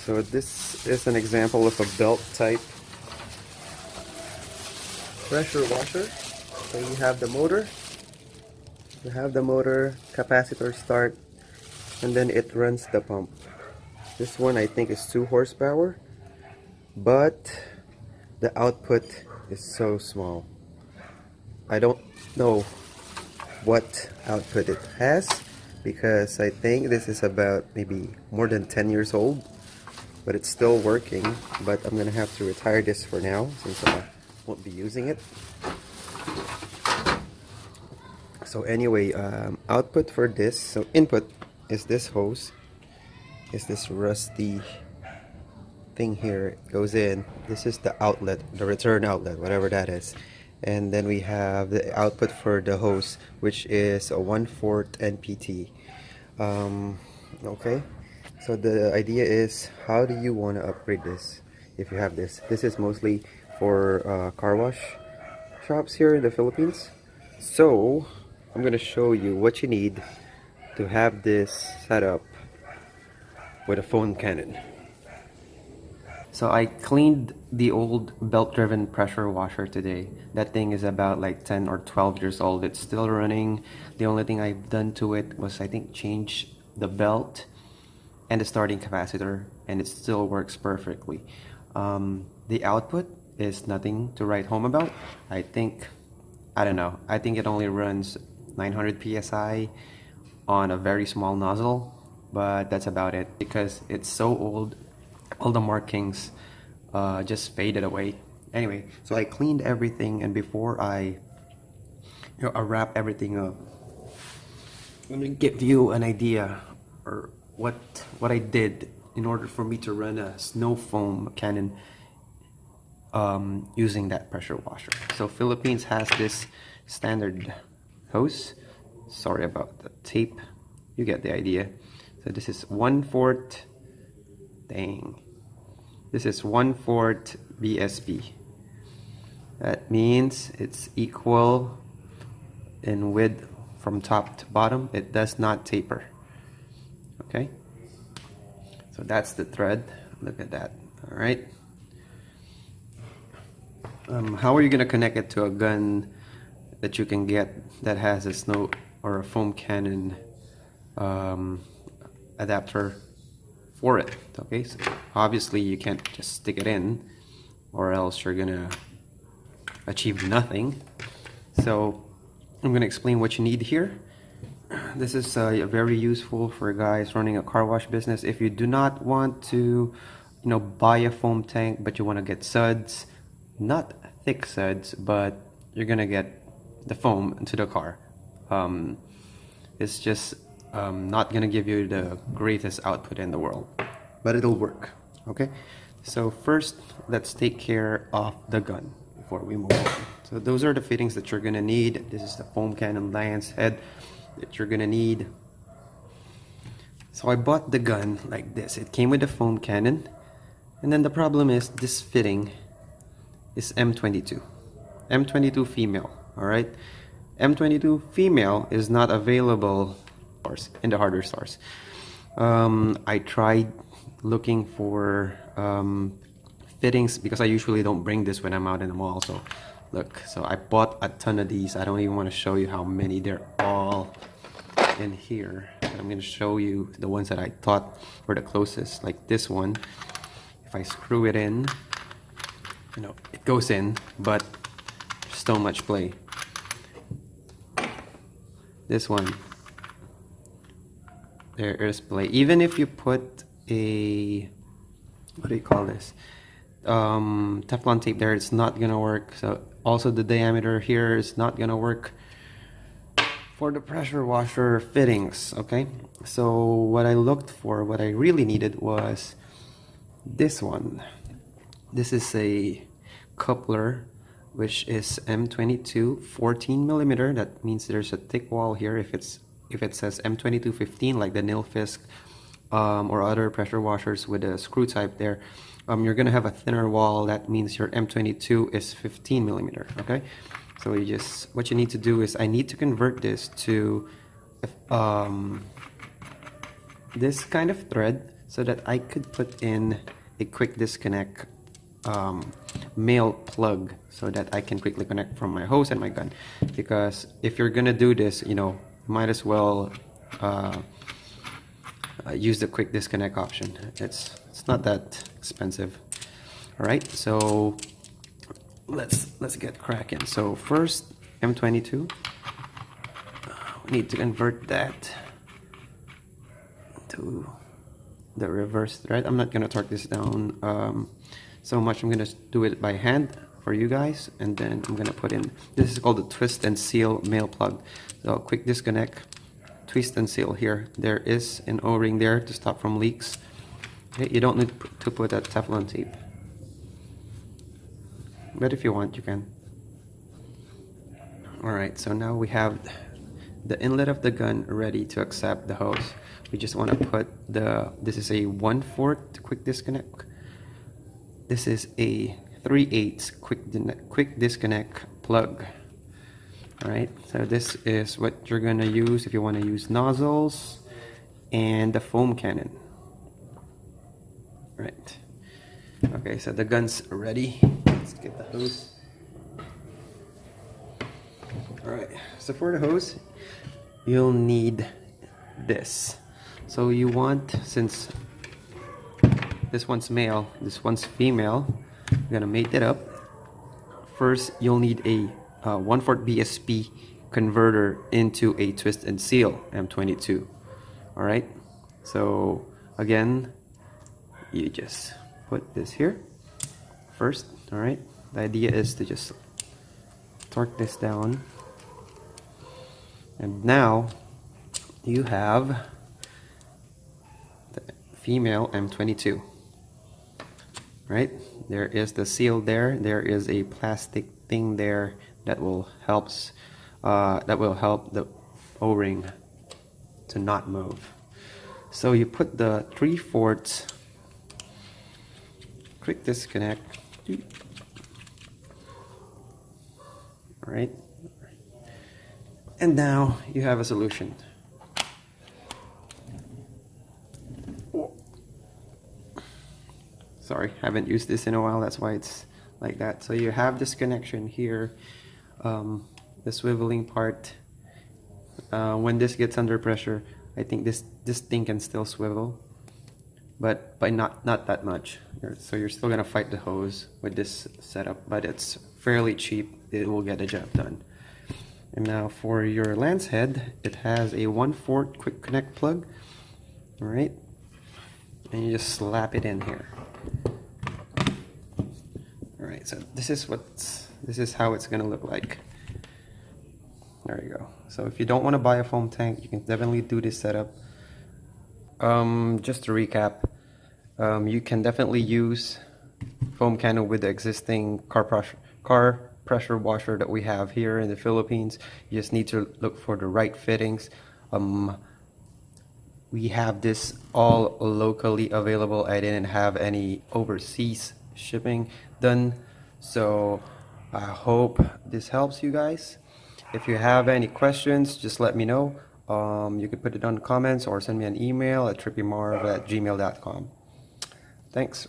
So this is an example of a belt type pressure washer. So you have the motor, capacitor start, and then it runs the pump. This one I think is 2 horsepower, but the output is so small. I don't know what output it has because I think this is about maybe more than 10 years old, but it's still working. But I'm gonna have to retire this for now since I won't be using it. So anyway, output for this, so input is this hose, is this rusty thing here. It goes in. This is the outlet, the return outlet, whatever that is. And then we have the output for the hose, which is a 1/4 NPT. Okay, so the idea is, how do you want to upgrade this if you have this? This is mostly for car wash shops here in the Philippines. So I'm gonna show you what you need to have this set up with a foam cannon. So I cleaned the old belt-driven pressure washer today. That thing is about like 10 or 12 years old. It's still running. The only thing I've done to it was, I think, change the belt and the starting capacitor, and it still works perfectly. The output is nothing to write home about. I don't know, I think it only runs 900 psi on a very small nozzle, but that's about it because it's so old. All the markings just faded away. Anyway, so I cleaned everything, and before I wrap everything up, let me give you an idea or what I did in order for me to run a snow foam cannon using that pressure washer. So Philippines has this standard hose. Sorry about the tape, you get the idea. So this is 1/4, this is 1/4 BSP. That means it's equal in width from top to bottom. It does not taper. Okay, so that's the thread. Look at that. All right. How are you gonna connect it to a gun that you can get that has a snow or a foam cannon adapter for it? Okay, so obviously you can't just stick it in, or else you're gonna achieve nothing. So I'm gonna explain what you need here. This is very useful for guys running a car wash business. If you do not want to, buy a foam tank, but you want to get suds, not thick suds, but you're gonna get the foam into the car. It's just not gonna give you the greatest output in the world, but it'll work. Okay, so first let's take care of the gun before we move on. So those are the fittings that you're gonna need. This is the foam cannon lance head that you're gonna need. So I bought the gun like this. It came with the foam cannon, and then the problem is this fitting is M22 female. All right, M22 female is not available in the hardware stores. I tried looking for fittings because I usually don't bring this when I'm out in the mall. So look, so I bought a ton of these. I don't even want to show you how many. They're all in here. I'm going to show you the ones that I thought were the closest, like this one. If I screw it in, it goes in, but there's so much play. This one, there is play. Even if you put a, what do you call this, Teflon tape there, it's not gonna work. So also the diameter here is not gonna work for the pressure washer fittings. Okay, so what I looked for, what I really needed was this one. This is a coupler, which is M22 14mm. That means there's a thick wall here. If it says M22 15, like the Nilfisk or other pressure washers with a screw type there, you're gonna have a thinner wall. That means your M22 is 15mm. Okay, so what you need to do is, I need to convert this to this kind of thread so that I could put in a quick disconnect male plug so that I can quickly connect from my hose and my gun. Because if you're gonna do this, you know, might as well use the quick disconnect option. It's not that expensive. All right, so let's get cracking. So first, M22. We need to convert that to the reverse thread. I'm not gonna torque this down so much. I'm gonna do it by hand for you guys, and then I'm gonna put in, this is called the twist and seal male plug. So quick disconnect, twist and seal here. There is an O-ring there to stop from leaks. Okay, you don't need to put that Teflon tape, but if you want, you can. Alright, so now we have the inlet of the gun ready to accept the hose. We just want to put this is a 1/4 quick disconnect. This is a 3/8 quick disconnect plug. Alright, so this is what you're gonna use if you want to use nozzles and the foam cannon. Right. Okay, so the gun's ready. Let's get the hose. Alright, so for the hose, you'll need this. So you want, since this one's male, this one's female, you're gonna mate it up. First, you'll need a 1/4 BSP converter into a twist and seal M22. Alright, so again, you just put this here first. Alright, the idea is to just torque this down, and now you have the female M22. Right, there is the seal there. There is a plastic thing there that will help the O-ring to not move. So you put the 3/4 quick disconnect. All right, and now you have a solution. Sorry, haven't used this in a while, that's why it's like that. So you have this connection here, the swiveling part. When this gets under pressure, I think this thing can still swivel, but by not that much. So you're still gonna fight the hose with this setup, but it's fairly cheap. It will get the job done. And now for your lance head, it has a 1/4 quick connect plug. All right, and you just slap it in here. Alright, so this is how it's gonna look like. There you go. So if you don't want to buy a foam tank, you can definitely do this setup. Just to recap, you can definitely use foam cannon with the existing car pressure washer that we have here in the Philippines. You just need to look for the right fittings. We have this all locally available. I didn't have any overseas shipping done, so I hope this helps you guys. If you have any questions, just let me know. You can put it on the comments or send me an email at trippymarv@gmail.com. Thanks.